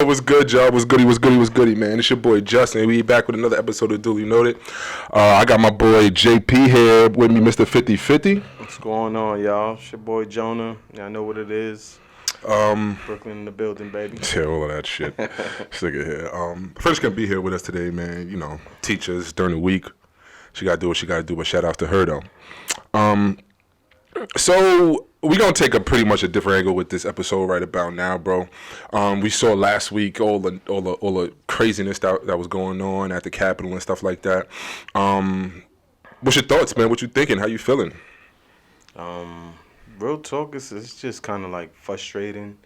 What's good, y'all? What's goody, man? It's your boy Justin. We back with another episode of Duly Noted. I got my boy JP here with me, Mr. 5050. What's going on, y'all? It's your boy Jonah. Y'all know what it is. Brooklyn in the building, baby. Yeah, all of that shit. Stick it here. French can be here with us today, man. You know, teach us during the week. She got to do what she got to do, but shout out to her, though. So we're going to take a pretty much a different angle with this episode right about now, bro. We saw last week all the craziness that was going on at the Capitol and stuff like that. What's your thoughts, man? What you thinking? How you feeling? Real talk, it's just kind of like frustrating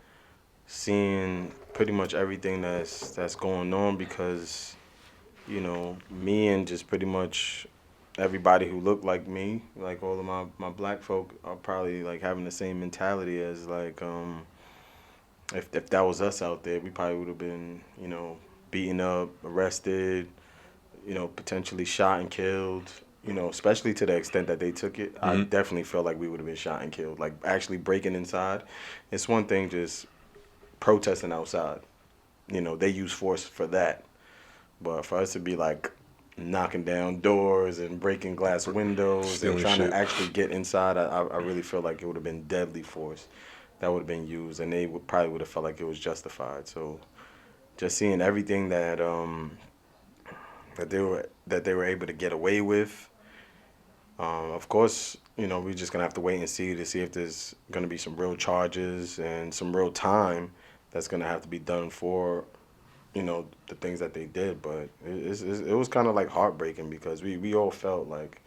seeing pretty much everything that's going on because, you know, me and just pretty much everybody who looked like me, like all of my black folk, are probably like having the same mentality as like if that was us out there, we probably would have been, you know, beaten up, arrested, you know, potentially shot and killed. You know, especially to the extent that they took it, I definitely felt like we would have been shot and killed. Like actually breaking inside, it's one thing just protesting outside. You know, they use force for that, but for us to be like knocking down doors and breaking glass windows Stealing and trying shit. to actually get inside, I really feel like it would have been deadly force that would have been used, and they probably would have felt like it was justified. So, just seeing everything that they were able to get away with. Of course, you know, we're just gonna have to wait and see if there's gonna be some real charges and some real time that's gonna have to be done for, you know, the things that they did. But it was kind of like heartbreaking because we all felt like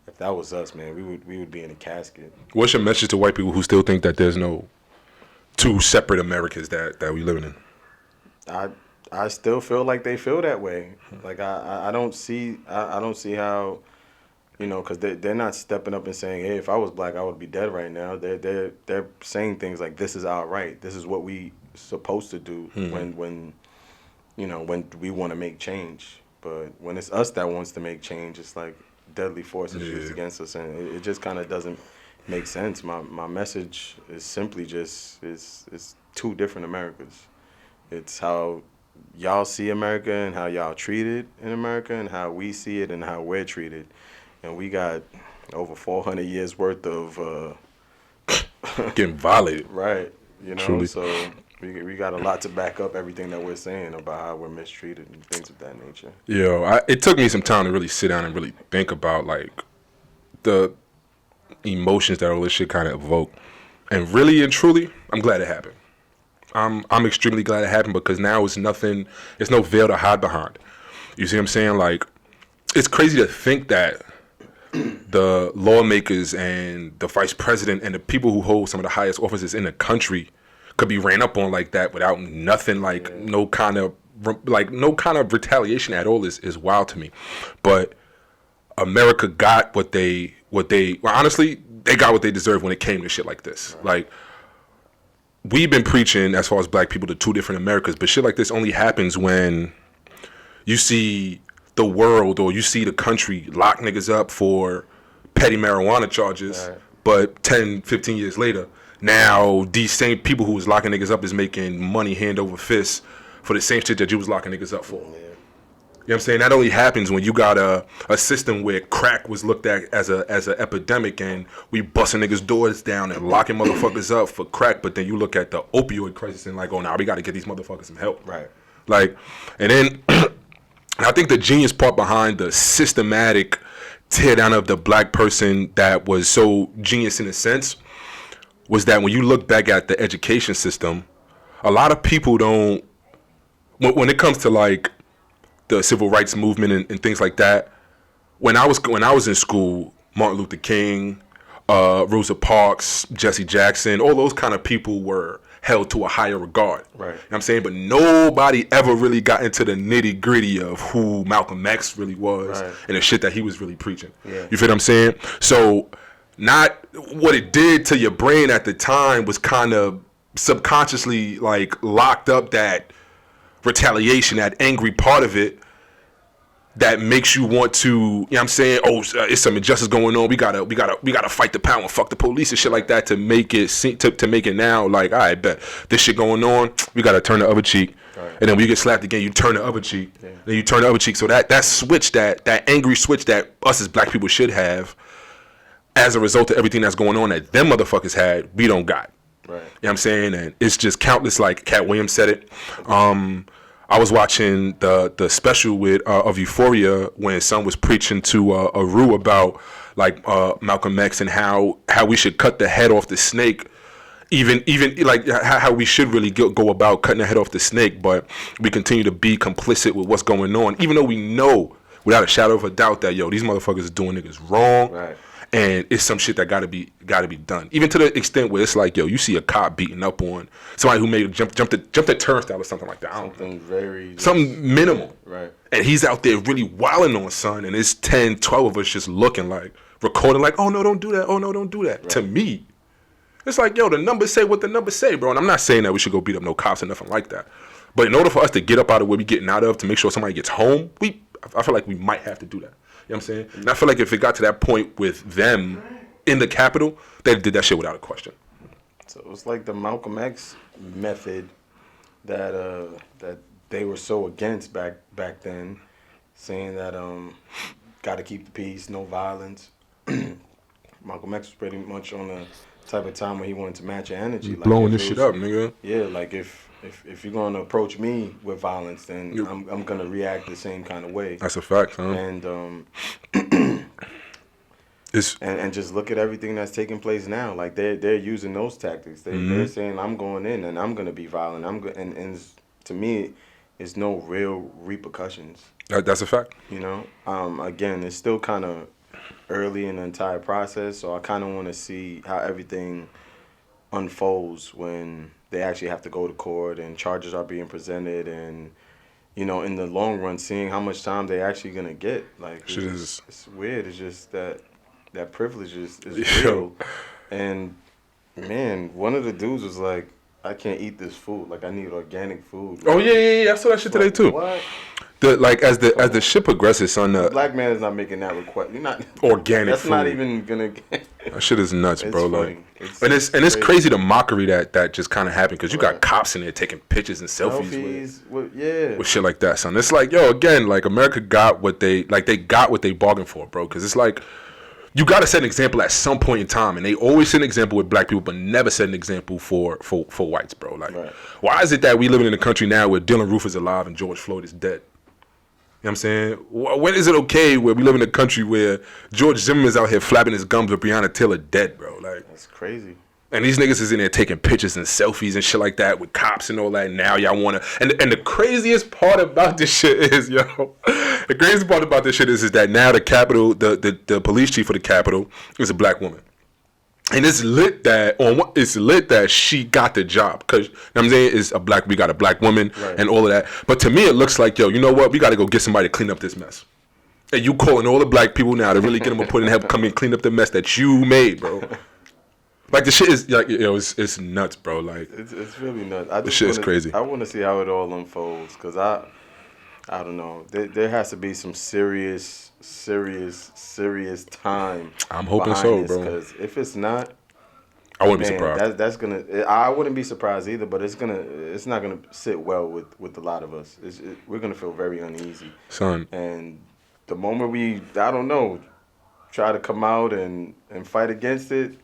if that was us, man, we would be in a casket. What's your message to white people who still think that there's no two separate Americas that we living in? I still feel like they feel that way. Like I don't see how. You know, because they're not stepping up and saying, hey, if I was black, I would be dead right now. They're saying things like, this is our right. This is what we supposed to do when we want to make change. But when it's us that wants to make change, it's like deadly force is used against us. And it just kind of doesn't make sense. My message is simply just, it's two different Americas. It's how y'all see America and how y'all treat it in America and how we see it and how we're treated. And we got over 400 years worth of Getting violated. Right, you know. Truly. So we got a lot to back up everything that we're saying about how we're mistreated and things of that nature. It took me some time to really sit down and really think about like the emotions that all this shit kind of evoke, and really and truly, I'm glad it happened. I'm extremely glad it happened because now it's nothing. It's no veil to hide behind. You see what I'm saying? Like, it's crazy to think that the lawmakers and the vice president and the people who hold some of the highest offices in the country could be ran up on like that without nothing, like no kind of retaliation at all is wild to me. But America got what they honestly, they got what they deserved when it came to shit like this. Right. Like, we've been preaching as far as black people to two different Americas, but shit like this only happens when you see the world or you see the country lock niggas up for petty marijuana charges, right. But 10, 15 years later, now these same people who was locking niggas up is making money hand over fist for the same shit that you was locking niggas up for. Yeah. You know what I'm saying? That only happens when you got a system where crack was looked at as an epidemic and we busting niggas' doors down and locking motherfuckers up for crack, but then you look at the opioid crisis and like, oh, now we got to get these motherfuckers some help. Right. Like, and then I think the genius part behind the systematic tear down of the black person that was so genius in a sense was that when you look back at the education system, a lot of people don't, when it comes to like the civil rights movement and things like that, when I was in school, Martin Luther King, Rosa Parks, Jesse Jackson, all those kind of people were held to a higher regard. Right. You know what I'm saying? But nobody ever really got into the nitty gritty of who Malcolm X really was, right, and the shit that he was really preaching. Yeah. You feel what I'm saying? So not what it did to your brain at the time was kind of subconsciously like locked up that retaliation, that angry part of it that makes you want to, you know what I'm saying, it's some injustice going on, we gotta fight the power and fuck the police and shit like that to make it to make it now like, all right, bet this shit going on, we gotta turn the other cheek, Right. And then when you get slapped again, you turn the other cheek. Yeah. Then you turn the other cheek. So that switch, that angry switch that us as black people should have, as a result of everything that's going on that them motherfuckers had, we don't got. Right. You know what I'm saying? And it's just countless, like Cat Williams said it. I was watching the special of Euphoria when son was preaching to Aru about like Malcolm X and how we should cut the head off the snake, even like how we should really go about cutting the head off the snake, but we continue to be complicit with what's going on, even though we know without a shadow of a doubt that these motherfuckers are doing niggas wrong. Right. And it's some shit that gotta be done. Even to the extent where it's like, you see a cop beating up on somebody who made jump the turnstile or something like that. Something minimal. Right. And he's out there really wilding on son, and it's 10, 12 of us just looking like, recording like, oh no, don't do that. Oh no, don't do that. Right. To me, it's like, the numbers say what the numbers say, bro. And I'm not saying that we should go beat up no cops or nothing like that. But in order for us to get up out of where we getting out of to make sure somebody gets home, I feel like we might have to do that. You know what I'm saying? And I feel like if it got to that point with them in the Capitol, they did that shit without a question. So it was like the Malcolm X method that they were so against back then, saying that got to keep the peace, no violence. Malcolm X was pretty much on the type of time when he wanted to match your energy. Like blowing this shit up, nigga. Yeah, like if you're gonna approach me with violence, then I'm gonna react the same kind of way. That's a fact, huh? And and just look at everything that's taking place now. Like they're using those tactics. They're saying I'm going in and I'm gonna be violent. And to me, it's no real repercussions. That's a fact. Again, it's still kind of early in the entire process, so I kind of want to see how everything unfolds when they actually have to go to court and charges are being presented, and in the long run, seeing how much time they actually gonna get. Like it's weird. It's just that privilege is real. And man, one of the dudes was like, I can't eat this food. Like I need organic food. Oh yeah. I saw that shit today too. What? As the shit progresses, son. Black man is not making that request. You're not organic. That's food. Not even gonna get. That shit is nuts, bro. Funny. Like, it's crazy the mockery that just kind of happened because you got cops in there taking pictures and selfies with shit like that, son. It's like, again, like America got what they bargained for, bro. Because it's like you got to set an example at some point in time, and they always set an example with black people, but never set an example for whites, bro. Like, why is it that we living in a country now where Dylan Roof is alive and George Floyd is dead? You know what I'm saying? When is it okay where we live in a country where George Zimmerman's out here flapping his gums with Breonna Taylor dead, bro? Like, that's crazy. And these niggas is in there taking pictures and selfies and shit like that with cops and all that. And now y'all wanna and the craziest part about this shit is, the craziest part about this shit is that now the Capitol, the police chief of the Capitol is a black woman. And it's lit that she got the job because I'm saying we got a black woman and all of that. But to me, it looks like you know what? We got to go get somebody to clean up this mess. And you calling all the black people now to really get them to put in help, come and clean up the mess that you made, bro. Like the shit is like it's nuts, bro. Like it's really nuts. The shit is crazy. I want to see how it all unfolds because I don't know. There has to be some serious time. I'm hoping so, bro. Because if it's not, I wouldn't be surprised. That's gonna. I wouldn't be surprised either. But it's not gonna sit well with a lot of us. We're gonna feel very uneasy, son. And the moment we, I don't know, try to come out and fight against it,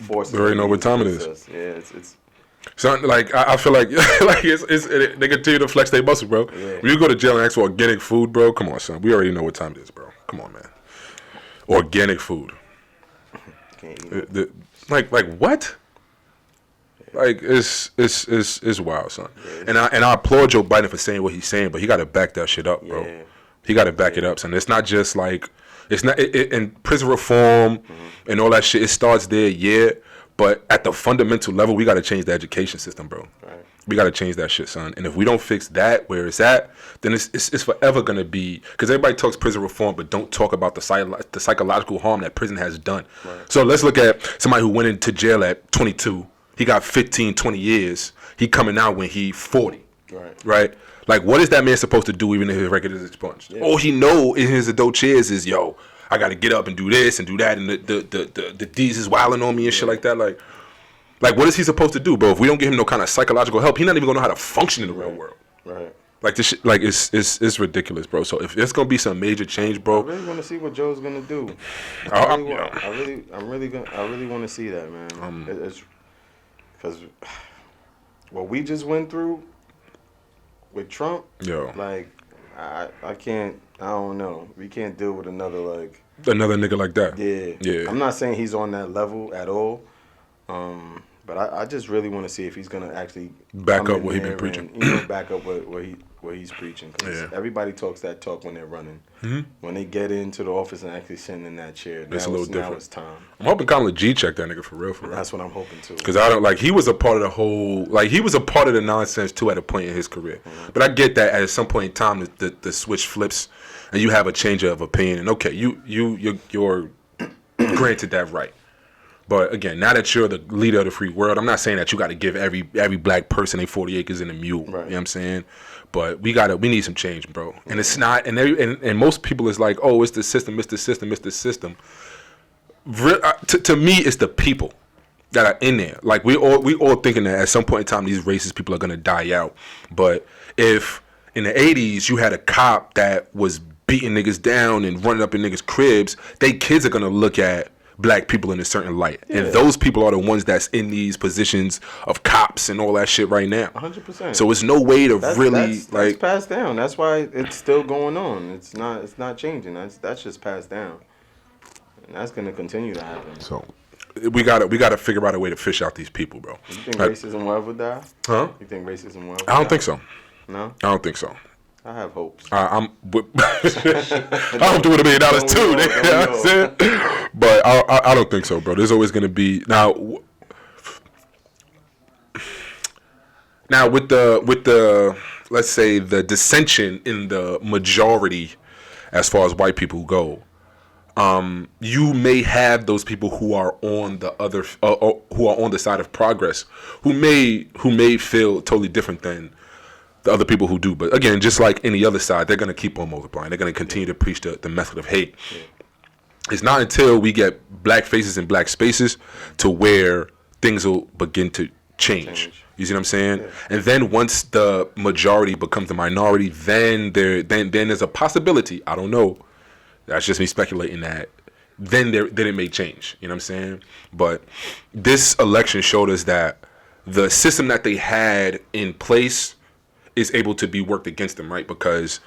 force. We already know what time it is. Us. Yeah, it's. Son, like I feel like they continue to flex their muscle, bro. Yeah. When you go to jail and ask for organic food, bro, come on, son. We already know what time it is, bro. Come on, man. Organic food. Like what? Yeah. Like it's wild, son. Yeah, and I applaud Joe Biden for saying what he's saying, but he got to back that shit up, bro. Yeah. He got to back it up, son. It's not just like and prison reform and all that shit. It starts there, yeah. But at the fundamental level, we got to change the education system, bro. Right. We got to change that shit, son. And if we don't fix that where it's at, then it's forever going to be... Because everybody talks prison reform, but don't talk about the psychological harm that prison has done. Right. So let's look at somebody who went into jail at 22. He got 15, 20 years. He coming out when he 40. Right? Like, what is that man supposed to do even if his record is expunged? Yeah. All he know in his adult years is, I got to get up and do this and do that, and the D's is wilding on me and shit like that. Like, what is he supposed to do, bro? If we don't give him no kind of psychological help, he's not even gonna know how to function in the real world. Right. Like this shit, like it's ridiculous, bro. So if it's gonna be some major change, bro, I really want to see what Joe's gonna do. yeah. I really want to see that, man. It's because what we just went through with Trump, Yo, like I can't. I don't know. We can't deal with another like. another nigga like that. Yeah. Yeah. I'm not saying he's on that level at all. But I just really want to see if he's gonna actually Back come up in what he there been preaching. and, back up what he's preaching. Because Yeah. everybody talks that talk when they're running. Mhm. When they get into the office and actually sitting in that chair, It's a little different. Now it's time. I'm hoping Kamala G check that nigga for real. That's what I'm hoping too. Because I don't like he was a part of the whole he was a part of the nonsense too at a point in his career. Mm-hmm. But I get that at some point in time the switch flips and you have a change of opinion and okay you're granted that right. But again, now that you're the leader of the free world, I'm not saying that you got to give every black person a 40 acres and a mule. Right. You know what I'm saying? But we need some change, bro. And it's not, and most people is like, oh, it's the system, it's the system, it's the system. To me, it's the people that are in there. Like we all thinking that at some point in time, these racist people are gonna die out. But if in the 80s you had a cop that was beating niggas down and running up in niggas' cribs, they kids are gonna look at black people in a certain light, and those people are the ones that's in these positions of cops and all that shit right now. 100%. So it's no way to that's passed down. That's why it's still going on. It's not changing. That's just passed down, and that's gonna continue to happen. So we gotta figure out a way to fish out these people, bro. You think racism will ever die? Huh? You think racism will ever I don't die? think so. No, I don't think so. I have hopes. I don't do it $1 million too, nigga. You know what I'm saying? But I don't think so, bro. There's always gonna be now with the let's say the dissension in the majority as far as white people go. You may have those people who are on the other who are on the side of progress who may feel totally different than the other people who do. But again, just like any other side, they're going to keep on multiplying. They're going to continue to preach the method of hate. Yeah. It's not until we get black faces in black spaces to where things will begin to change. You see what I'm saying? Yeah. And then once the majority becomes the minority, then there's a possibility. I don't know. That's just me speculating that. Then it may change. You know what I'm saying? But this election showed us that the system that they had in place is able to be worked against them, right? Because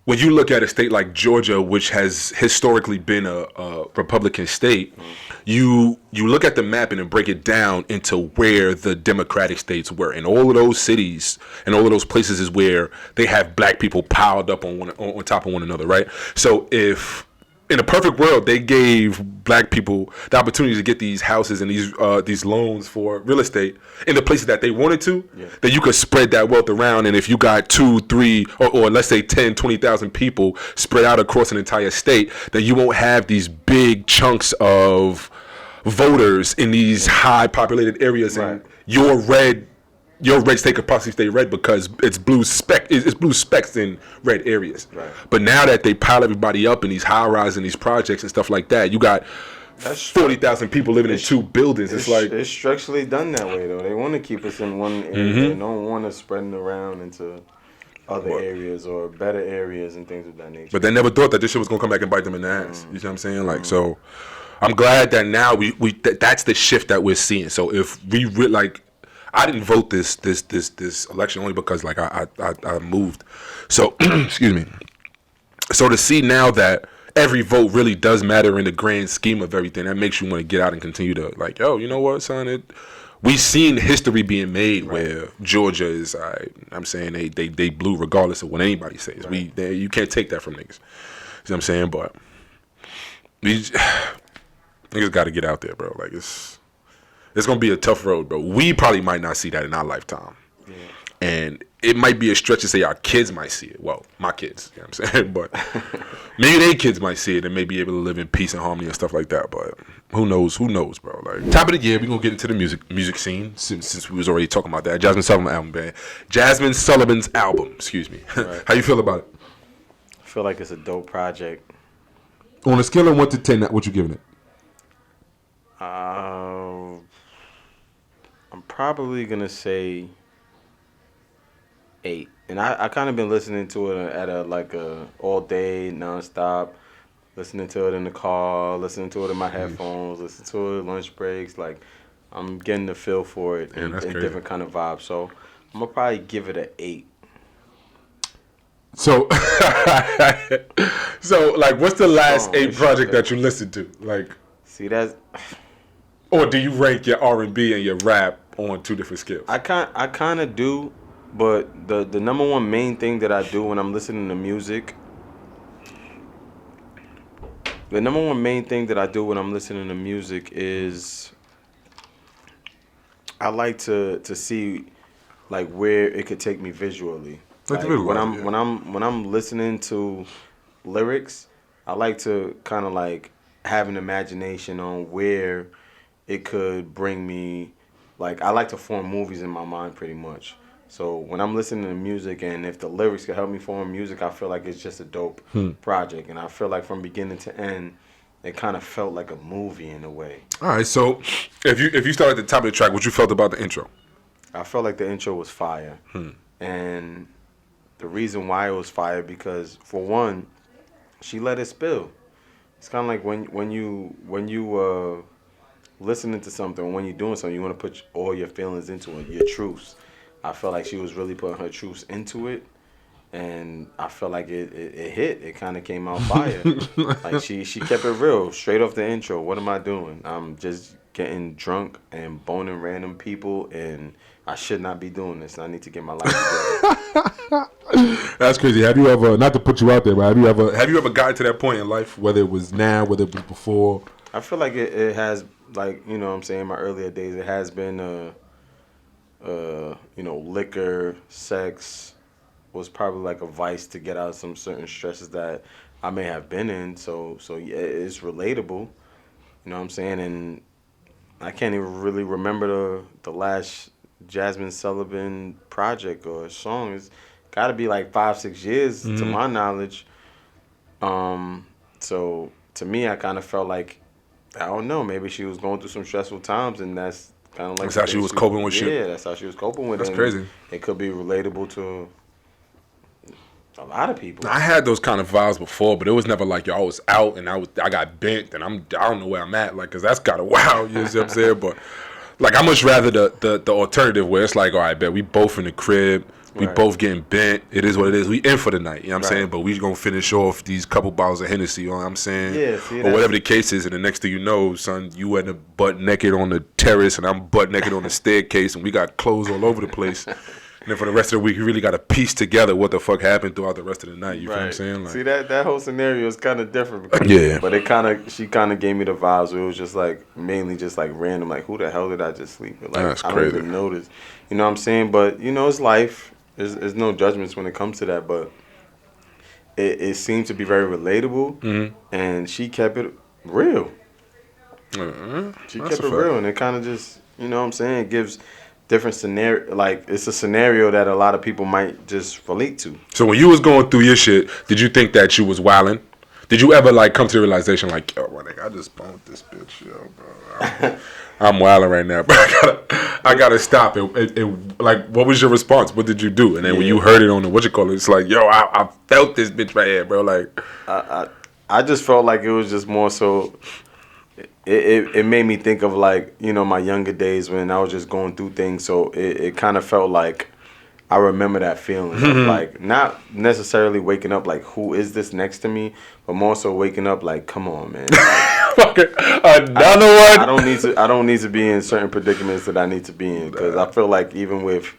when you look at a state like Georgia, which has historically been a Republican state, you look at the map and then break it down into where the Democratic states were. And all of those cities and all of those places is where they have black people piled up on top of one another, right? So if in a perfect world, they gave black people the opportunity to get these houses and these loans for real estate in the places that they wanted to, then you could spread that wealth around. And if you got 2, 3, or let's say 10, 20,000 people spread out across an entire state, then you won't have these big chunks of voters in these high populated areas. Right. And your red state could possibly stay red because it's blue specks in red areas. Right. But now that they pile everybody up in these high rises and these projects and stuff like that, you got 40,000 people living in 2 buildings. It's like it's structurally done that way though. They want to keep us in one area. Mm-hmm. They don't want to spread it around into other areas or better areas and things of that nature. But they never thought that this shit was gonna come back and bite them in the ass. You know what I'm saying? Like so, I'm glad that now that's the shift that we're seeing. So if we I didn't vote this election only because like I moved. So excuse me. So to see now that every vote really does matter in the grand scheme of everything, that makes you want to get out and continue to like, yo, you know what, son? We've seen history being made where Georgia is. I'm saying they blew regardless of what anybody says. Right. You can't take that from niggas. You know what I'm saying? But niggas got to get out there, bro. Like it's gonna be a tough road, bro. We probably might not see that in our lifetime, and it might be a stretch to say our kids might see it. Well, my kids, you know what I'm saying, but maybe their kids might see it and may be able to live in peace and harmony and stuff like that. But who knows? Who knows, bro? Like top of the year, we gonna get into the music scene since we was already talking about that. Jazmine Sullivan album, man. Jazmine Sullivan's album. Excuse me. Right. How you feel about it? I feel like it's a dope project. On a scale of 1 to 10, what you giving it? I'm probably gonna say 8. And I kind of been listening to it at a like a all day nonstop, listening to it in the car, listening to it in my headphones, listening to it lunch breaks. Like I'm getting the feel for it Man, that's and crazy. different kind of vibes. So I'm gonna probably give it an 8. So, so like, what's the last Song, 8 it's project okay. that you listened to? Like, See, that's or do you rank your R&B and your rap on 2 different scales? I kind of do, but the number one main thing that I do when I'm listening to music, the number one main thing that I do when I'm listening to music is I like to see like where it could take me visually. Like the Like when visualizer, I'm yeah. when I'm listening to lyrics, I like to kind of like have an imagination on where it could bring me. Like I like to form movies in my mind pretty much. So when I'm listening to music and if the lyrics can help me form music, I feel like it's just a dope project. And I feel like from beginning to end, it kind of felt like a movie in a way. All right, so if you start at the top of the track, what you felt about the intro? I felt like the intro was fire. And the reason why it was fire because for one, she let it spill. It's kind of like when you listening to something, when you're doing something, you want to put all your feelings into it, your truths. I felt like she was really putting her truths into it, and I felt like it hit. It kind of came out fire. Like she kept it real, straight off the intro. What am I doing? I'm just getting drunk and boning random people, and I should not be doing this. I need to get my life together. That's crazy. Have you ever, not to put you out there, but have you ever gotten to that point in life, whether it was now, whether it was before? I feel like it has, like, you know what I'm saying, in my earlier days, it has been, liquor, sex was probably like a vice to get out of some certain stresses that I may have been in. So yeah, it's relatable. You know what I'm saying? And I can't even really remember the last Jazmine Sullivan project or song. It's got to be like 5-6 years to my knowledge. So to me, I kind of felt like I don't know. Maybe she was going through some stressful times, and that's kind of like That's the how she thing was coping with shit. Yeah, that's how she was coping with That's it. crazy. It could be relatable to a lot of people. I had those kind of vibes before, but it was never like, yo, I was out and I got bent and I don't know where I'm at, like, cause that's kind of wild. You know what I'm saying? But like, I much rather the alternative where it's like, all right, bet we both in the crib, we Right. both getting bent. It is what it is. We in for the night. You know what I'm Right. saying? But we gonna finish off these couple bottles of Hennessy. You know what I'm saying? Yeah, see, or that's- whatever the case is. And the next thing you know, son, you end up butt naked on the terrace and I'm butt naked on the staircase, and we got clothes all over the place. And then for the rest of the week, you really got to piece together what the fuck happened throughout the rest of the night. You feel what I'm saying? Like, See that whole scenario is kind of different. Because, Yeah. But she kind of gave me the vibes where it was just like mainly just like random. Like who the hell did I just sleep with? Like That's I don't crazy. even notice. You know what I'm saying? But you know it's life. There's no judgments when it comes to that. But it seemed to be very relatable, and she kept it real. She that's kept a it fact. real, and it kind of just, you know what I'm saying, it gives different scenario. Like it's a scenario that a lot of people might just relate to. So when you was going through your shit, did you think that you was wilding? Did you ever like come to the realization like, yo, my nigga, I just boned this bitch, yo, bro. I'm wilding right now, but I gotta stop. Like, what was your response? What did you do? And then when you heard it on the it's like, yo, I felt this bitch right here, bro. Like, I just felt like it was just more so. It made me think of like, you know, my younger days when I was just going through things. So it kind of felt like I remember that feeling of like not necessarily waking up like who is this next to me, but more so waking up like, come on, man. another one. I don't need to be in certain predicaments that I need to be in, because I feel like even with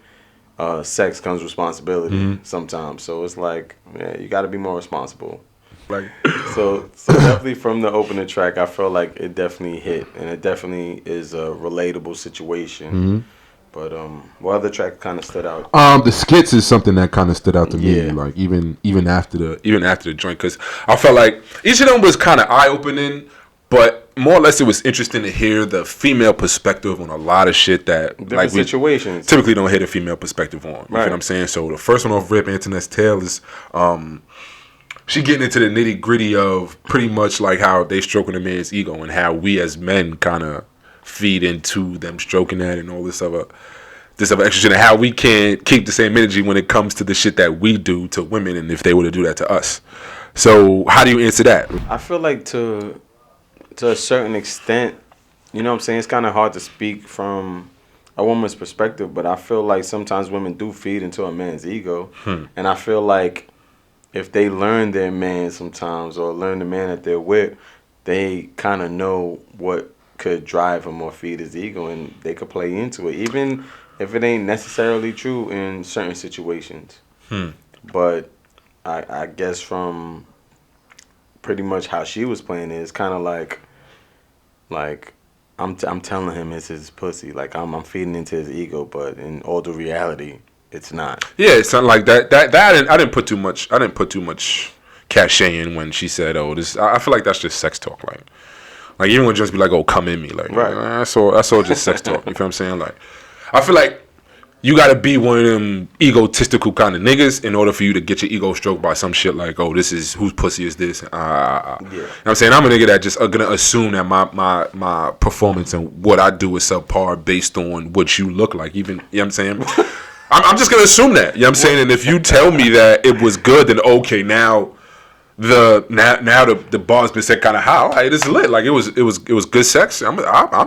sex comes responsibility sometimes. So it's like, man, you got to be more responsible. Like, So definitely from the opening track, I felt like it definitely hit, and it definitely is a relatable situation. But what other track kind of stood out? the skits is something that kind of stood out to me. Yeah. Like even after the joint, because I felt like each of them was kind of eye opening, but more or less it was interesting to hear the female perspective on a lot of shit that Different situations. typically don't hit a female perspective on. You feel Right. what I'm saying? So the first one off rip, Antoinette's Tale, is she getting into the nitty gritty of pretty much like how they stroking a man's ego and how we as men kind of feed into them stroking that and all this other this other extra shit, and how we can't keep the same energy when it comes to the shit that we do to women, and if they were to do that to us. So how do you answer that? I feel like to a certain extent, you know what I'm saying? It's kind of hard to speak from a woman's perspective, but I feel like sometimes women do feed into a man's ego. And I feel like if they learn their man sometimes or learn the man that they're with, they kind of know what could drive him or feed his ego, and they could play into it, even if it ain't necessarily true in certain situations. But I guess from pretty much how she was playing it, it's kind of like I'm telling him it's his pussy. Like I'm feeding into his ego, but in all the reality, it's not. Yeah, it's not like that. I didn't put too much cachet in when she said, "Oh, this." I feel like that's just sex talk. Like even when just be like, "Oh, come in me," like Right. that's all just sex talk. You feel what I'm saying? Like, I feel like you gotta be one of them egotistical kind of niggas in order for you to get your ego stroked by some shit like, "Oh, this is whose pussy is this?" Yeah. You know what I'm saying? I'm a nigga that just gonna assume that my performance and what I do is subpar based on what you look like. Even, you know what I'm saying? I'm just gonna assume that. You know what I'm saying? And if you tell me that it was good, then okay, now the bar's been set kind of high. All right, it's lit. Like it was good sex. I'm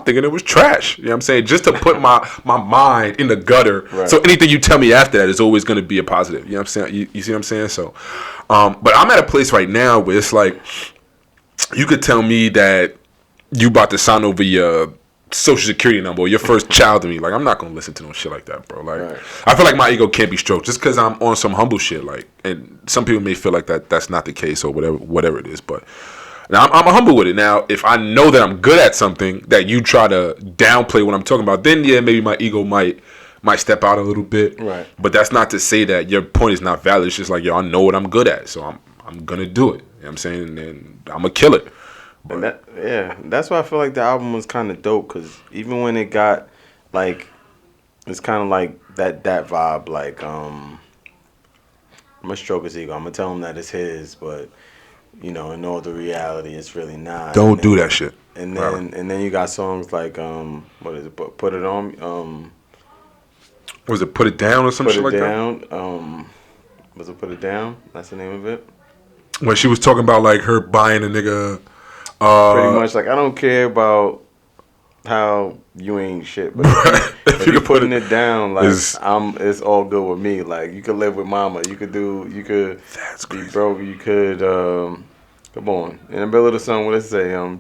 thinking it was trash. You know what I'm saying? Just to put my mind in the gutter. Right. So anything you tell me after that is always going to be a positive. You know what I'm saying? You see what I'm saying? So, but I'm at a place right now where it's like you could tell me that you about to sign over your social security number or your first child to me. Like I'm not gonna listen to no shit like that, bro. Like Right. I feel like my ego can't be stroked just because I'm on some humble shit. Like, and some people may feel like that's not the case or whatever it is. But now I'm humble with it. Now, if I know that I'm good at something that you try to downplay what I'm talking about, then yeah, maybe my ego might step out a little bit. Right. But that's not to say that your point is not valid. It's just like, yo, I know what I'm good at, so I'm gonna do it. You know what I'm saying? And I'm gonna kill it. And that's why I feel like the album was kind of dope, because even when it got like, it's kind of like that vibe. Like I'm gonna stroke his ego. I'm gonna tell him that it's his, but you know, in all the reality, it's really not. Don't do that shit. And then you got songs like what is it? Put it on. Was it Put It Down or some shit like that? Put It Down. Was it Put It Down? That's the name of it. When she was talking about like her buying a nigga. Pretty much, like I don't care about how you ain't shit, but if you're putting it down, like it's all good with me. Like you could live with mama, you could That's be crazy. broke, you could come on. In the middle of the song, what does it say?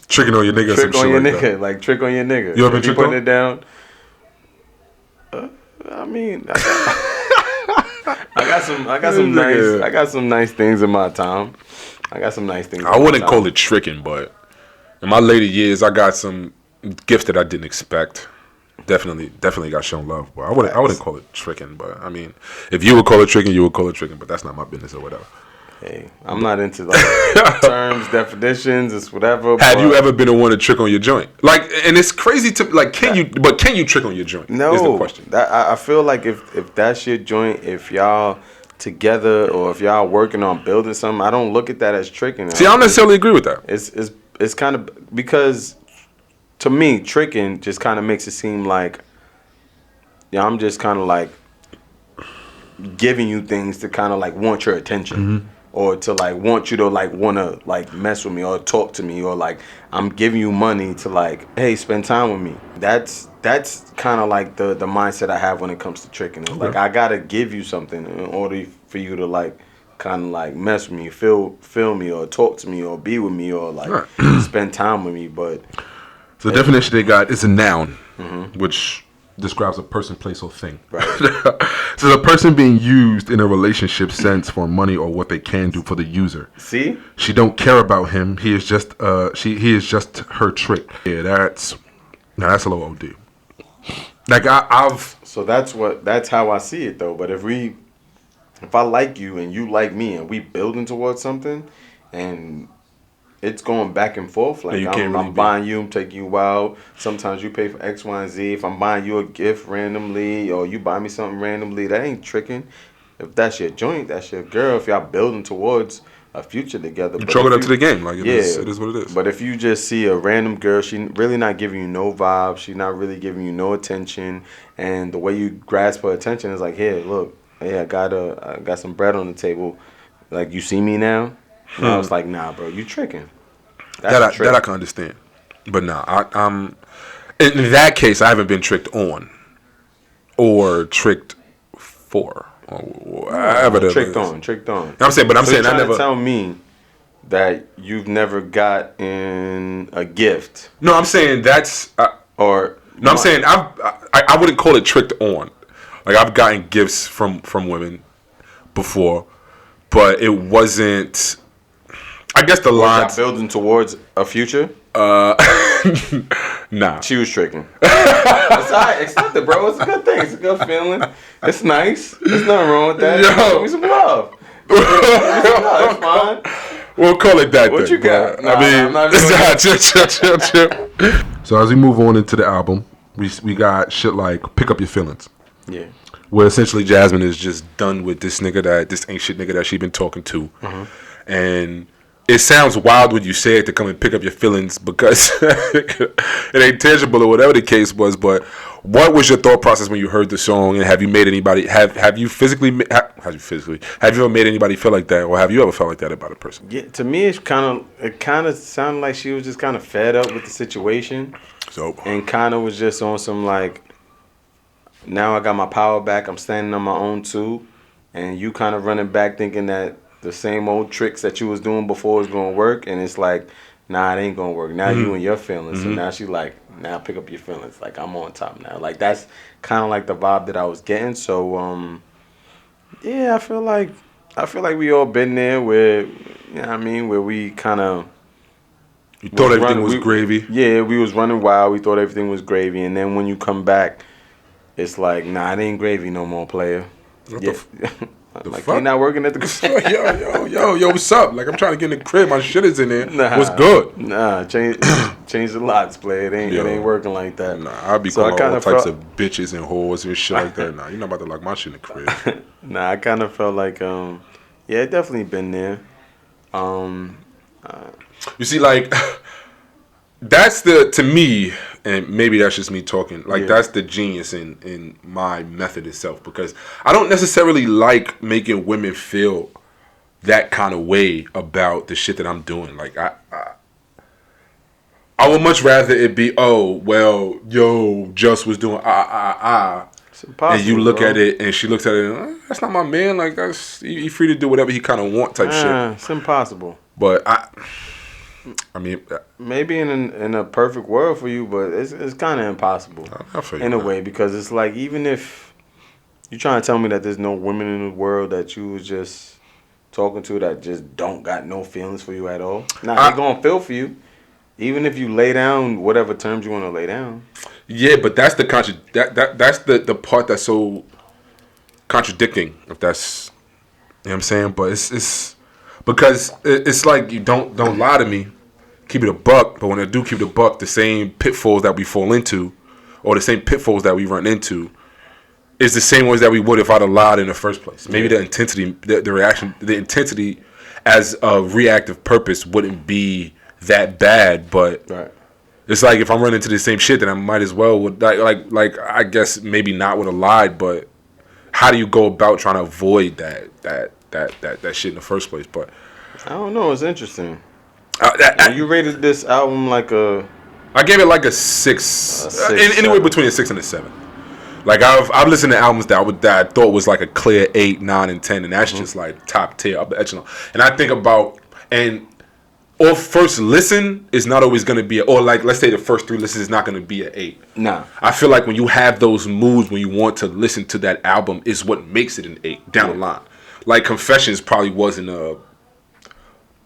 Tricking on your nigga. Trick some on shit your like nigga, that. like trick on your nigga. You ever If tricked putting on? it down? I mean, I got some nice things in my time. I got some nice things. I wouldn't call it tricking, but in my later years, I got some gifts that I didn't expect. Definitely got shown love. But I wouldn't call it tricking. But I mean, if you would call it tricking, you would call it tricking. But that's not my business or whatever. Hey, I'm not into like terms, definitions, it's whatever. Have you ever been the one to trick on your joint? Like, and it's crazy to like, can you trick on your joint? No, is the question. I feel like if that's your joint, if y'all together or if y'all working on building something, I don't look at that as tricking. See, I don't necessarily agree with that. It's kind of, because to me, tricking just kind of makes it seem like, yeah, I'm just kind of like giving you things to kind of like want your attention, or to like want you to like want to like mess with me or talk to me, or like I'm giving you money to like, hey, spend time with me. That's kind of like the mindset I have when it comes to tricking. It's like I gotta give you something in order for you to like kind of like mess with me, feel me, or talk to me, or be with me, or like spend time with me. But So the definition they got is a noun, which describes a person, place, or thing. Right. So the person being used in a relationship sense for money or what they can do for the user. See, She don't care about him. He is just he is just her trick. Yeah, that's a little OD. Like I've so that's how I see it though. But if I like you and you like me and we building towards something, and it's going back and forth. Like you can't really I'm buying you, I'm taking you out. Sometimes you pay for X, Y, and Z. If I'm buying you a gift randomly, or you buy me something randomly, that ain't tricking. If that's your joint, that's your girl. If y'all building towards a future together. You chalk it up to the game, like it is what it is. But if you just see a random girl, she really not giving you no vibe, she's not really giving you no attention, and the way you grasp her attention is like, here, look, hey, I got some bread on the table, like, you see me now? And I was like, nah, bro, you tricking. That I can understand, but nah, I'm in that case, I haven't been tricked on or tricked for. Tricked on. I'm saying I never. Tell me that you've never got in a gift. No, I'm saying that's I'm saying I wouldn't call it tricked on. Like, I've gotten gifts from women before, but it wasn't. I guess the lines building towards a future. Nah. She was tricking. It's alright. Accept it, bro. It's a good thing. It's a good feeling. It's nice. There's nothing wrong with that. Give me some love. It's fine. We'll call it that. What then, you got? Nah, I mean, chill. So as we move on into the album, we got shit like "Pick Up Your Feelings." Yeah. Where essentially Jazmine is just done with this ain't shit nigga that she been talking to, and it sounds wild when you say it to come and pick up your feelings because it ain't tangible or whatever the case was. But what was your thought process when you heard the song? And have you made anybody have you ever made anybody feel like that, or have you ever felt like that about a person? Yeah, to me, it kind of sounded like she was just kind of fed up with the situation, and kind of was just on some like, now I got my power back. I'm standing on my own too, and you kind of running back thinking that the same old tricks that you was doing before is gonna work, and it's like, nah, it ain't gonna work. Now you and your feelings. So now she like, now pick up your feelings. Like, I'm on top now. Like, that's kind of like the vibe that I was getting. So yeah, I feel like we all been there where, you know what I mean, where we kind of thought everything was gravy. Yeah, we was running wild. We thought everything was gravy, and then when you come back, it's like, nah, it ain't gravy no more, player. Like, you're not working at the yo, what's up? Like, I'm trying to get in the crib. My shit is in there. What's good? Nah, change the locks, play. It ain't working like that. Nah, I'll be calling all types of bitches and whores and shit like that. Nah, you're not about to lock my shit in the crib. Nah, I kind of felt like, yeah, it definitely been there. You see, like, that's to me, and maybe that's just me talking, like, that's the genius in my method itself, because I don't necessarily like making women feel that kind of way about the shit that I'm doing. Like, I would much rather it be, oh, well, yo, Just was doing and you look at it, and she looks at it, and, that's not my man. Like, that's he free to do whatever he kind of want type shit. It's impossible. But I mean, maybe in a perfect world for you, but it's kind of impossible in a way, because it's like, even if you're trying to tell me that there's no women in the world that you was just talking to that just don't got no feelings for you at all. Nah, they gonna feel for you, even if you lay down whatever terms you want to lay down. Yeah, but that's the that's the part that's so contradicting. If that's, you know what I'm saying, but it's because it's like, you don't lie to me, keep it a buck. But when I do keep it a buck, the same pitfalls that we fall into, or the same pitfalls that we run into, is the same ones that we would if I'd have lied in the first place. Maybe the intensity, the reaction, the intensity as a reactive purpose wouldn't be that bad. But it's like, if I'm running into the same shit, then I might as well would like I guess maybe not would have lied. But how do you go about trying to avoid that shit in the first place? But I don't know. It's interesting. You rated this album like I gave it like a 6. Anywhere between a 6 and a 7. Like, I've listened to albums that I thought was like a clear 8, 9, and 10, and that's just like top tier, up the echelon. And I think about, or first listen is not always going to be, or like, let's say the first 3 listens is not going to be an 8. Nah. I feel like when you have those moods when you want to listen to that album is what makes it an 8 down the line. Like, Confessions probably wasn't a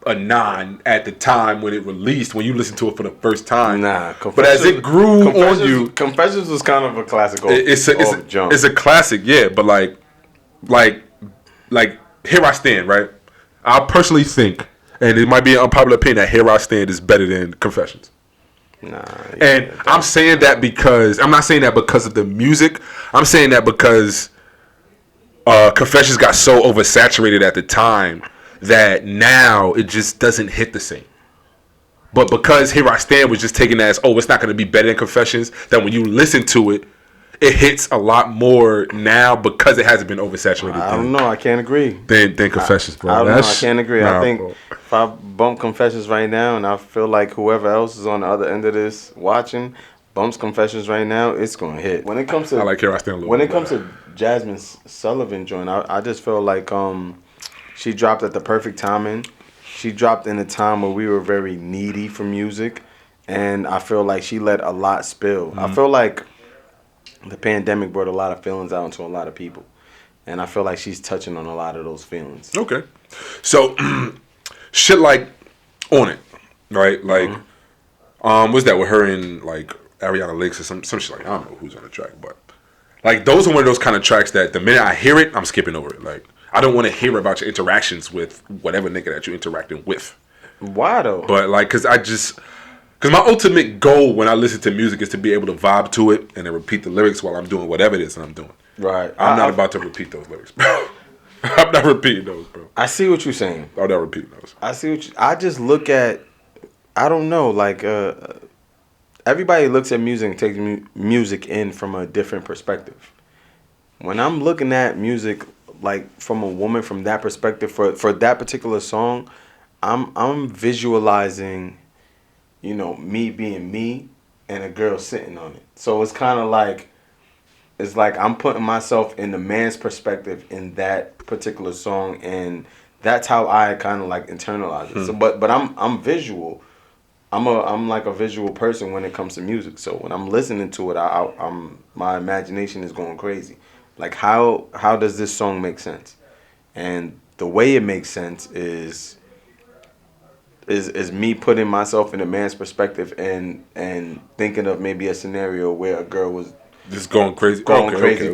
9 at the time when it released, when you listen to it for the first time. Nah, but as it grew on you, Confessions was kind of a classic. It's a classic, yeah. But like Here I Stand, right? I personally think, and it might be an unpopular opinion, that Here I Stand is better than Confessions. Nah, and I'm saying that because I'm not saying that because of the music. I'm saying that because Confessions got so oversaturated at the time that now it just doesn't hit the same. But because Here I Stand was just taken as, oh, it's not going to be better than Confessions, that when you listen to it, it hits a lot more now because it hasn't been oversaturated. I don't know. I can't agree. Than Confessions, bro. I don't know. I can't agree. Nah, I think bro. if I bump Confessions right now, and I feel like whoever else is on the other end of this watching bumps Confessions right now, it's gonna hit. When it comes to I like Here I Stand a little when bit it comes to Jazmine Sullivan joint, I just feel like she dropped at the perfect timing. She dropped in a time where we were very needy for music, and I feel like she let a lot spill. I feel like the pandemic brought a lot of feelings out into a lot of people, and I feel like she's touching on a lot of those feelings. Okay. So, shit like On It, right? Like, what's that with her and, like, Ariana Lakes or some shit like, I don't know who's on the track, but, like, those are one of those kind of tracks that the minute I hear it, I'm skipping over it. Like, I don't want to hear about your interactions with whatever nigga that you're interacting with. Why though? But, like, because my ultimate goal when I listen to music is to be able to vibe to it and then repeat the lyrics while I'm doing whatever it is that I'm doing. Right. I'm not about to repeat those lyrics, bro. I'm not repeating those, bro. I see what you're saying. I'm not repeating those. I see what I just look at. I don't know. Like everybody looks at music and takes music in from a different perspective. When I'm looking at music, like from a woman from that perspective for that particular song, I'm visualizing, you know, me being me and a girl sitting on it. So it's kind of like, it's like I'm putting myself in the man's perspective in that particular song, and that's how I kind of like internalize it. So, but I'm visual. I'm like a visual person when it comes to music. So when I'm listening to it, I'm my imagination is going crazy. Like how does this song make sense? And the way it makes sense is me putting myself in a man's perspective and thinking of maybe a scenario where a girl was just going crazy,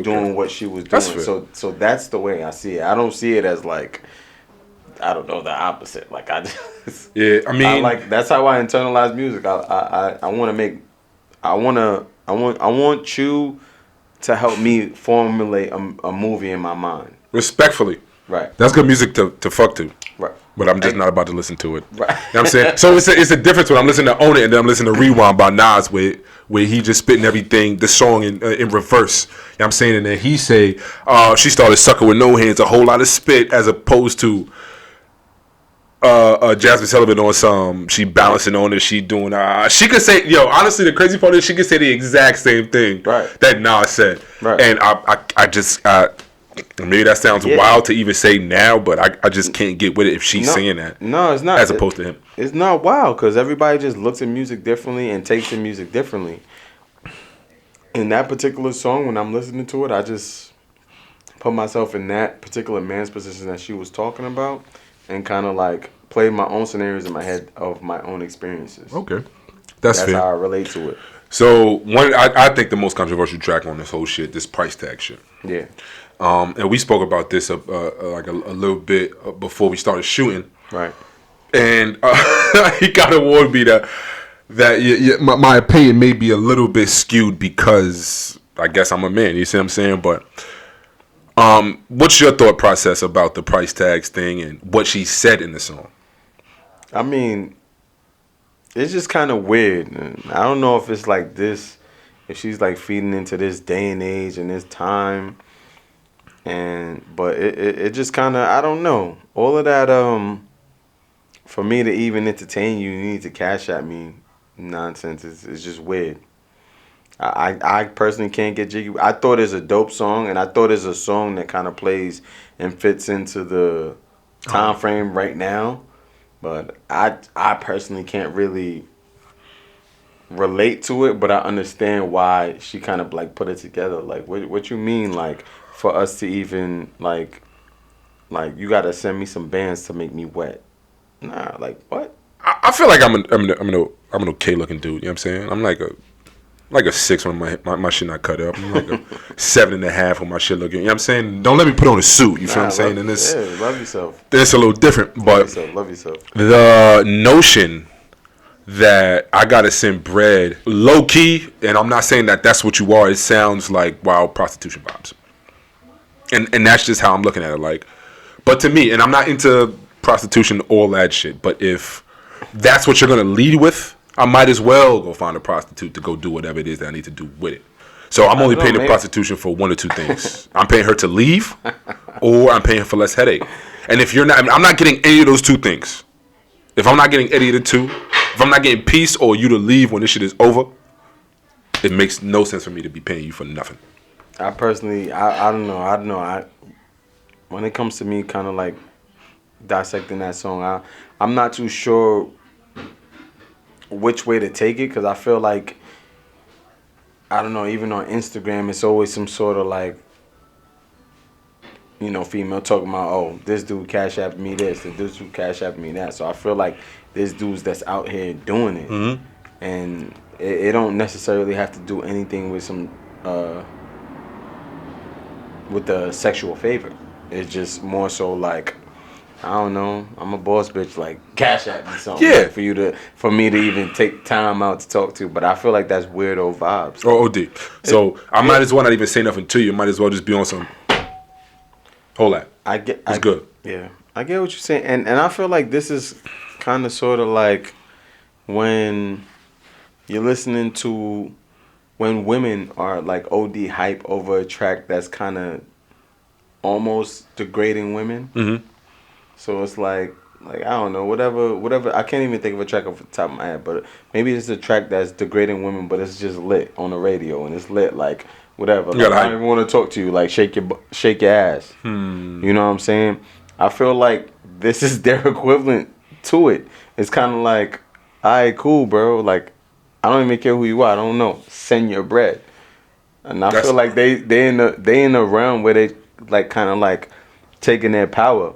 doing what she was doing. So that's the way I see it. I don't see it as like, I don't know, the opposite. Like I just I mean, that's how I internalize music. I want you to help me formulate a movie in my mind. Respectfully, right? That's good music to fuck to. Right. But I'm just not about to listen to it. Right. You know what I'm saying? So it's a difference when I'm listening to Own It and then I'm listening to Rewind by Nas where he just spitting everything, the song in reverse. You know what I'm saying? And then he say, she started sucking with no hands, a whole lot of spit, as opposed to Jazmine Sullivan on some, she balancing on it, she doing, she could say, honestly, the crazy part is she could say the exact same thing that Nas said. Right. And I just, maybe that sounds wild to even say now, but I just can't get with it if she's saying that. No, it's not. As opposed to him. It's not wild because everybody just looks at music differently and takes in music differently. In that particular song, when I'm listening to it, I just put myself in that particular man's position that she was talking about and kind of like play my own scenarios in my head of my own experiences. Okay. That's fair. How I relate to it. So, I think the most controversial track on this whole shit, this price tag shit. Yeah. And we spoke about this like a little bit before we started shooting. Right. And he gotta warn me that my opinion may be a little bit skewed because I guess I'm a man. You see what I'm saying? But what's your thought process about the price tags thing and what she said in the song? I mean, it's just kind of weird. I don't know if it's like this, if she's like feeding into this day and age and this time. But it just kind of, I don't know. All of that, for me to even entertain you, you need to cash at me nonsense. It's just weird. I personally can't get jiggy. I thought it's a dope song, and I thought it's a song that kind of plays and fits into the time frame right now. But I personally can't really relate to it, but I understand why she kind of like put it together. Like, what you mean, like, for us to even like you gotta send me some bands to make me wet? Nah, like what? I feel like I'm an okay looking dude. You know what I'm saying? I'm like a 6 when my shit not cut up. I'm like a 7.5 when my shit looking. You know what I'm saying? Don't let me put on a suit. You feel what I'm saying? And this, love yourself. It's a little different, but love yourself. The notion that I gotta send bread low key, and I'm not saying that that's what you are. It sounds like wild prostitution vibes, and that's just how I'm looking at it. Like, but to me, and I'm not into prostitution, all that shit. But if that's what you're gonna lead with, I might as well go find a prostitute to go do whatever it is that I need to do with it. So I'm only paying the prostitution for one or two things. I'm paying her to leave, or I'm paying her for less headache. And if you're not, I'm not getting any of those two things. If I'm not getting any of the two, if I'm not getting peace or you to leave when this shit is over, it makes no sense for me to be paying you for nothing. I personally, I don't know. When it comes to me kind of like dissecting that song, I'm not too sure which way to take it, because I feel like, I don't know, even on Instagram, it's always some sort of like, you know, female talking about, oh, this dude cash app me this, and this dude cash app me that. So I feel like there's dudes that's out here doing it. Mm-hmm. And it don't necessarily have to do anything with some, with the sexual favor. It's just more so like, I don't know, I'm a boss bitch, like cash app me something. Yeah. Like, for me to even take time out to talk to. But I feel like that's weirdo vibes. Oh, OD. So I might as well not even say nothing to you. Might as well just be on some. Hold that. It's good. Yeah, I get what you're saying, and I feel like this is kind of sort of like when you're listening to when women are like OD hype over a track that's kind of almost degrading women. Mm-hmm. So it's like I don't know, whatever. I can't even think of a track off the top of my head, but maybe it's a track that's degrading women, but it's just lit on the radio, and it's lit like whatever. Like, I don't even want to talk to you. Like shake your ass. You know what I'm saying? I feel like this is their equivalent to it. It's kind of like, all right, cool, bro. Like, I don't even care who you are. I don't know. Send your bread. And I feel like they in the realm where they like kind of like taking their power.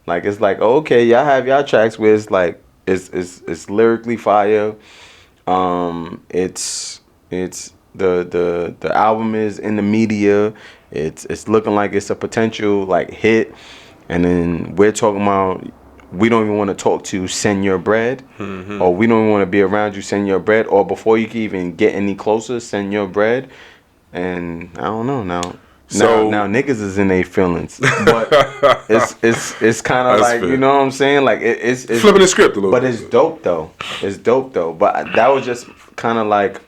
Like it's like, okay, y'all have y'all tracks where it's like it's lyrically fire. It's the album is in the media. It's looking like it's a potential like hit, and then we're talking about, we don't even want to talk to you, send your bread, or we don't even want to be around you, send your bread, or before you can even get any closer, send your bread. And I don't know now. So now niggas is in their feelings, but it's kind of like fair. You know what I'm saying? Like it's flipping the script a little. But it's dope though. It's dope though. But that was just kind of like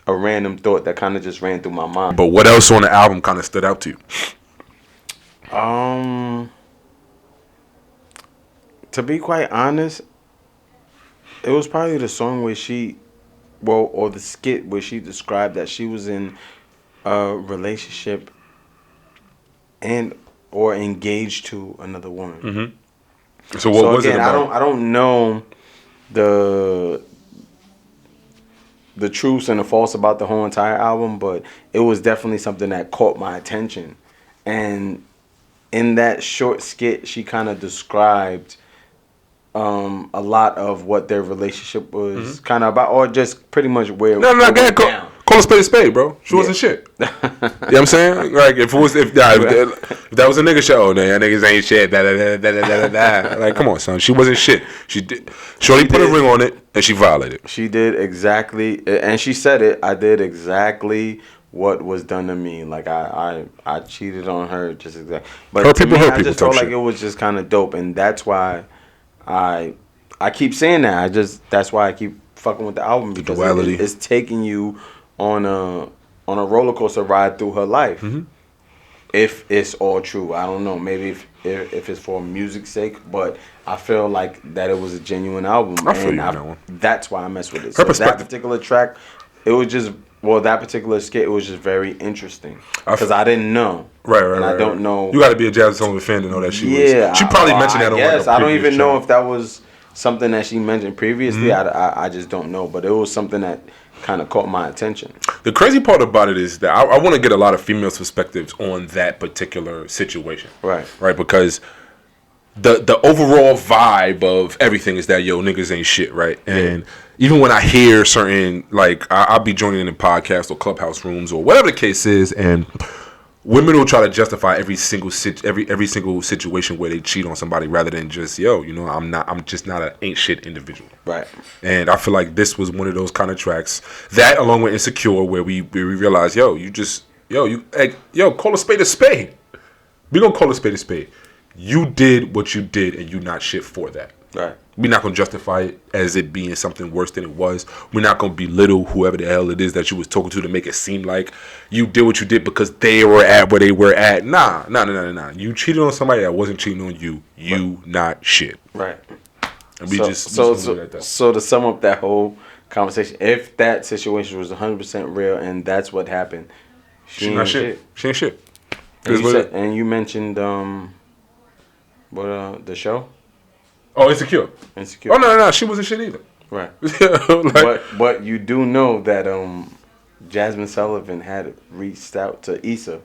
a random thought that kind of just ran through my mind. But what else on the album kind of stood out to you? To be quite honest, it was probably the song where or the skit where she described that she was in a relationship and or engaged to another woman. Mm-hmm. So what was it about? I don't know the truths and the false about the whole entire album, but it was definitely something that caught my attention. And in that short skit, she kind of described a lot of what their relationship was kind of about, or just pretty much where go ahead, call a spade, bro. She wasn't shit. You know what I'm saying? Like if that was a nigga show, then niggas ain't shit. Like come on, son. She wasn't shit. Shorty put a ring on it and she violated. She did exactly, and she said it. I did exactly what was done to me. Like I cheated on her, just exactly. But her to people, me, her I people just felt shit. like it was just kind of dope, and that's why I keep saying that. That's why I keep fucking with the album, because it's taking you on a roller coaster ride through her life. If it's all true, I don't know. Maybe if it's for music's sake, but I feel like that it was a genuine album. I feel you on that one. That's why I mess with it. So that particular track, it was just that particular skit, it was just very interesting because I didn't know. Right. I don't know. You got to be a Jazmine Sullivan fan to know that she was. She probably mentioned that on like a I don't even know track. if that was something that she mentioned previously. I just don't know, but it was something that kind of caught my attention. The crazy part about it is that I want to get a lot of females' perspectives on that particular situation. Right, because the overall vibe of everything is that niggas ain't shit, right? And even when I hear certain, like I'll be joining in podcasts or clubhouse rooms or whatever the case is, and women will try to justify every single situation where they cheat on somebody rather than just I'm just not an ain't shit individual. Right. And I feel like this was one of those kind of tracks that, along with Insecure, where we realize call a spade a spade. We gonna call a spade a spade. You did what you did, and you not shit for that. Right. We're not going to justify it as it being something worse than it was. We're not going to belittle whoever the hell it is that you was talking to make it seem like you did what you did because they were at where they were at. Nah. You cheated on somebody that wasn't cheating on you. You not shit. Right. And we So to sum up that whole conversation, if that situation was 100% real and that's what happened, she ain't shit. She ain't shit. And you mentioned the show? Oh, Insecure. Oh no, she wasn't shit either. Right. Like, but you do know that Jazmine Sullivan had reached out to Issa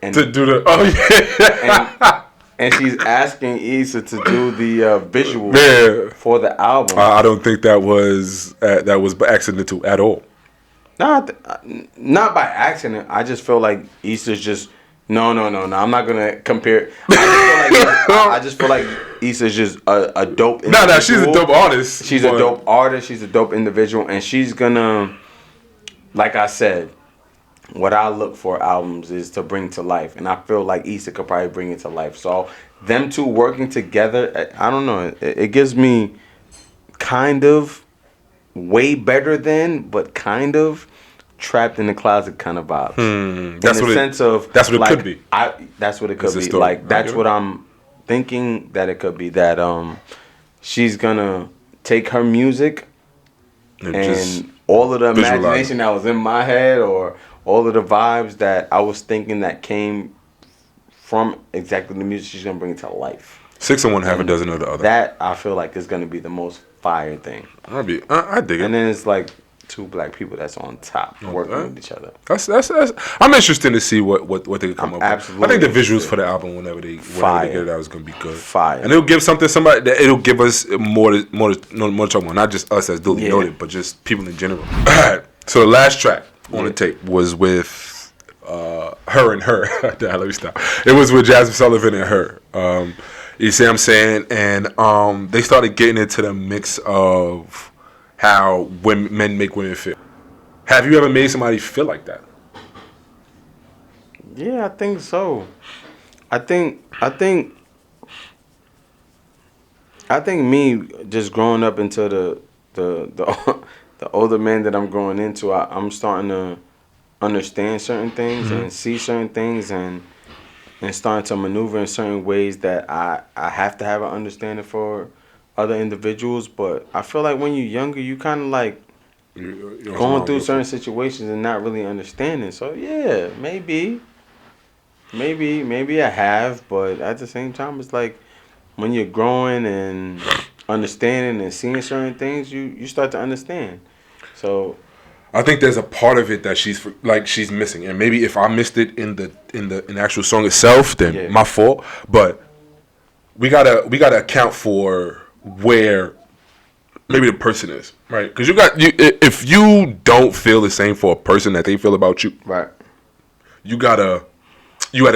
and to do the and she's asking Issa to do the visual for the album. I don't think that was accidental at all. Not by accident. I just feel like Issa's just no. I'm not gonna compare. I just feel like Issa's just a dope individual. No, she's a dope artist. She's a dope artist. She's a dope individual, and she's gonna, like I said, what I look for albums is to bring to life, and I feel like Issa could probably bring it to life. So them two working together, I don't know. It gives me kind of way better than, but kind of trapped in the closet kind of vibes. That's what it could be. That's what it could be. Like that's what I'm thinking that it could be. That she's gonna take her music and all of the imagination that was in my head, or all of the vibes that I was thinking that came from exactly the music, she's gonna bring it to life. 6 of one, half a dozen of the other. That I feel like is gonna be the most fire thing. I dig it. And then it's like two black people that's on top working with each other. That's I'm interested to see what they can come up with. I think the visuals for the album whenever they get it out is gonna be good. Fire. And it'll give somebody that it'll give us more to talk about. Not just us as Duly Noted, but just people in general. Alright. So the last track on the tape was with her and her. Let me stop. It was with Jazmine Sullivan and her. You see what I'm saying? And they started getting into the mix of how men make women feel. Have you ever made somebody feel like that? Yeah, I think so. I think me just growing up into the older man that I'm growing into, I'm starting to understand certain things and see certain things and starting to maneuver in certain ways that I have to have an understanding for other individuals. But I feel like when you're younger, you kind of like going through certain situations and not really understanding. So yeah, maybe I have, but at the same time, it's like when you're growing and understanding and seeing certain things, you start to understand. So I think there's a part of it that she's missing, and maybe if I missed it in the actual song itself, then my fault. But we gotta account for where maybe the person is, right? Because if you don't feel the same for a person that they feel about you, right, you at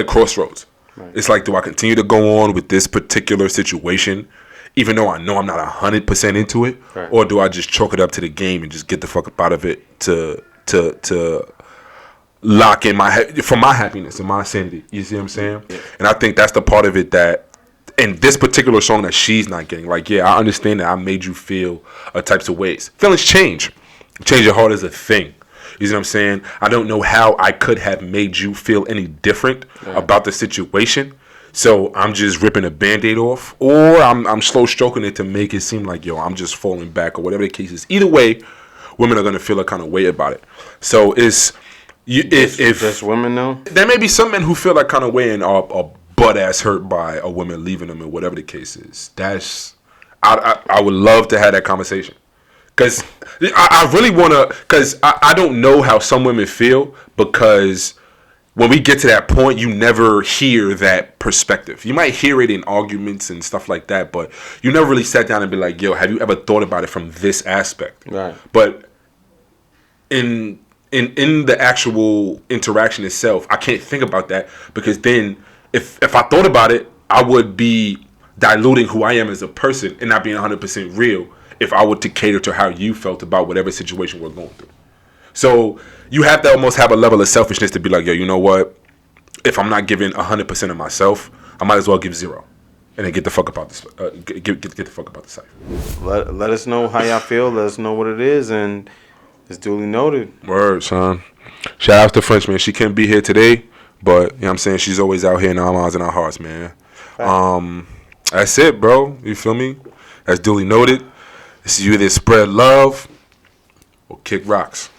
a crossroads. Right. It's like, do I continue to go on with this particular situation, even though I know I'm not 100% into it, right, or do I just chalk it up to the game and just get the fuck up out of it to lock in for my happiness and my sanity? You see what I'm saying? Yeah. And I think that's the part of it that in this particular song that she's not getting. Like, yeah, I understand that I made you feel a types of ways. Feelings change. Change your heart is a thing. You see what I'm saying? I don't know how I could have made you feel any different about the situation. So I'm just ripping a Band-Aid off, or I'm slow stroking it to make it seem like, yo, I'm just falling back, or whatever the case is. Either way, women are gonna feel a kind of way about it. So if just women though, there may be some men who feel that kind of way and are butt ass hurt by a woman leaving them, and whatever the case is. I would love to have that conversation. Because I really want to, because I don't know how some women feel, because when we get to that point, you never hear that perspective. You might hear it in arguments and stuff like that, but you never really sat down and be like, yo, have you ever thought about it from this aspect? Right. But in the actual interaction itself, I can't think about that, because then if I thought about it, I would be diluting who I am as a person and not being 100% real if I were to cater to how you felt about whatever situation we're going through. So you have to almost have a level of selfishness to be like, yo, you know what? If I'm not giving 100% of myself, I might as well give 0, and then get the fuck about this. Get the fuck about the cipher. Let us know how y'all feel. Let us know what it is, and it's duly noted. Word, son. Shout out to French, man. She couldn't be here today, but you know what I'm saying, she's always out here in our minds and our hearts, man. That's it, bro. You feel me? That's duly noted. This is you either spread love or kick rocks.